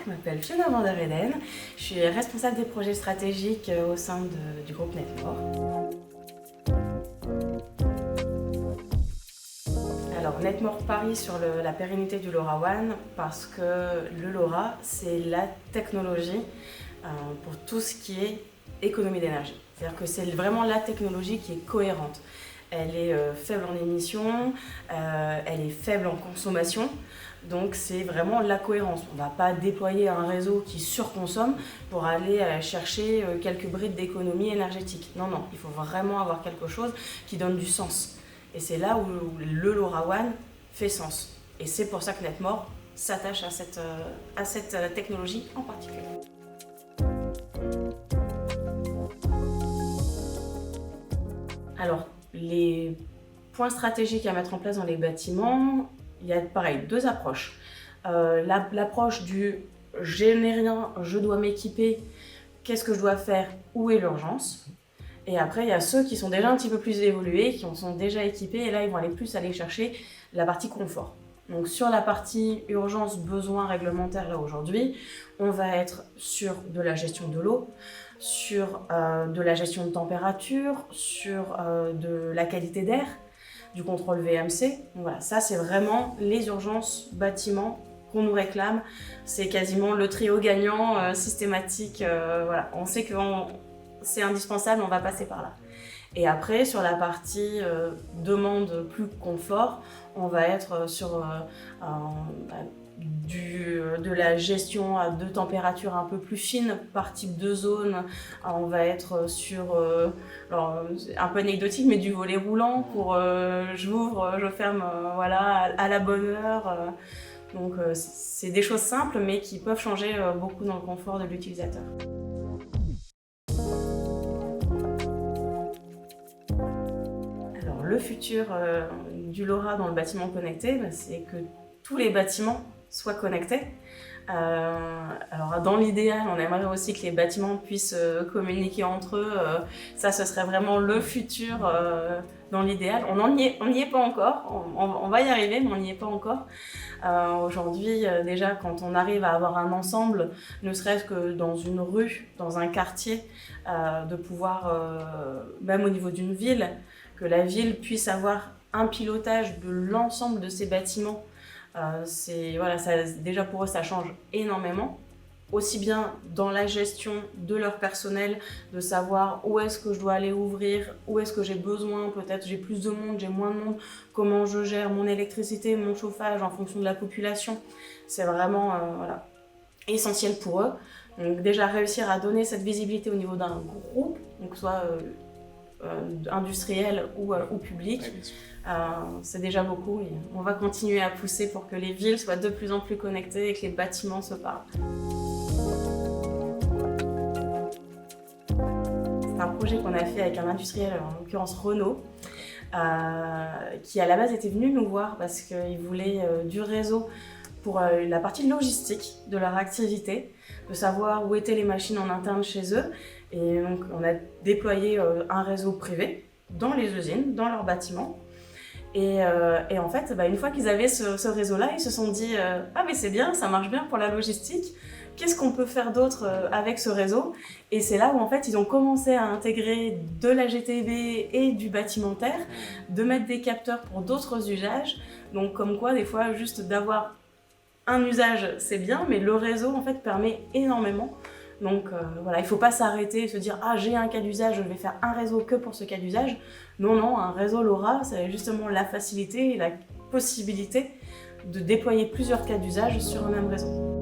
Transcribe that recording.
je m'appelle Fiona van der Weyden, je suis responsable des projets stratégiques au sein du groupe Netmore. Alors Netmore parie sur la pérennité du LoRaWAN parce que le LoRa, c'est la technologie pour tout ce qui est économie d'énergie. C'est-à-dire que c'est vraiment la technologie qui est cohérente. Elle est faible en émissions, elle est faible en consommation, donc c'est vraiment la cohérence. On ne va pas déployer un réseau qui surconsomme pour aller chercher quelques brides d'économie énergétique. Non, non, il faut vraiment avoir quelque chose qui donne du sens. Et c'est là où le LoRaWAN fait sens. Et c'est pour ça que Netmore s'attache à cette technologie en particulier. Alors, les points stratégiques à mettre en place dans les bâtiments, il y a pareil, deux approches. L'approche du « je n'ai rien, je dois m'équiper, qu'est-ce que je dois faire, où est l'urgence ?» Et après, il y a ceux qui sont déjà un petit peu plus évolués, qui en sont déjà équipés, et là, ils vont aller chercher la partie confort. Donc sur la partie urgence, besoins réglementaires, là aujourd'hui, on va être sur de la gestion de l'eau, sur de la gestion de température, sur de la qualité d'air, du contrôle VMC. Donc voilà, ça c'est vraiment les urgences bâtiments qu'on nous réclame. C'est quasiment le trio gagnant systématique. Voilà, on sait que c'est indispensable, on va passer par là. Et après, sur la partie demande plus confort, on va être sur de la gestion de température un peu plus fine par type de zone. On va être sur, alors, un peu anecdotique, mais du volet roulant pour j'ouvre, je ferme voilà, à la bonne heure. Donc c'est des choses simples, mais qui peuvent changer beaucoup dans le confort de l'utilisateur. Le futur du LoRa dans le bâtiment connecté, c'est que tous les bâtiments soient connectés. Alors dans l'idéal, on aimerait aussi que les bâtiments puissent communiquer entre eux. Ça, ce serait vraiment le futur dans l'idéal. On n'y est pas encore, on va y arriver, mais on n'y est pas encore. Aujourd'hui, déjà, quand on arrive à avoir un ensemble, ne serait-ce que dans une rue, dans un quartier, de pouvoir, même au niveau d'une ville, que la ville puisse avoir un pilotage de l'ensemble de ces bâtiments, voilà, déjà pour eux ça change énormément, aussi bien dans la gestion de leur personnel, de savoir où est-ce que je dois aller ouvrir, où est-ce que j'ai besoin, peut-être j'ai plus de monde, j'ai moins de monde, comment je gère mon électricité, mon chauffage en fonction de la population. C'est vraiment voilà, essentiel pour eux. Donc déjà réussir à donner cette visibilité au niveau d'un groupe, donc soit industriel ou public, c'est déjà beaucoup et on va continuer à pousser pour que les villes soient de plus en plus connectées et que les bâtiments se parlent. C'est un projet qu'on a fait avec un industriel, en l'occurrence Renault, qui à la base était venu nous voir parce qu'il voulait du réseau pour la partie logistique de leur activité, de savoir où étaient les machines en interne chez eux. Et donc on a déployé un réseau privé dans les usines, dans leurs bâtiments. Et en fait, une fois qu'ils avaient ce réseau-là, ils se sont dit « Ah mais c'est bien, ça marche bien pour la logistique, qu'est-ce qu'on peut faire d'autre avec ce réseau ?» Et c'est là où en fait ils ont commencé à intégrer de la GTB et du bâtimentaire, de mettre des capteurs pour d'autres usages. Donc comme quoi, des fois, juste d'avoir un usage, c'est bien, mais le réseau en fait permet énormément. Donc voilà, il ne faut pas s'arrêter et se dire « Ah, j'ai un cas d'usage, je vais faire un réseau que pour ce cas d'usage ». Non, non, un réseau LoRa, c'est justement la facilité et la possibilité de déployer plusieurs cas d'usage sur un même réseau.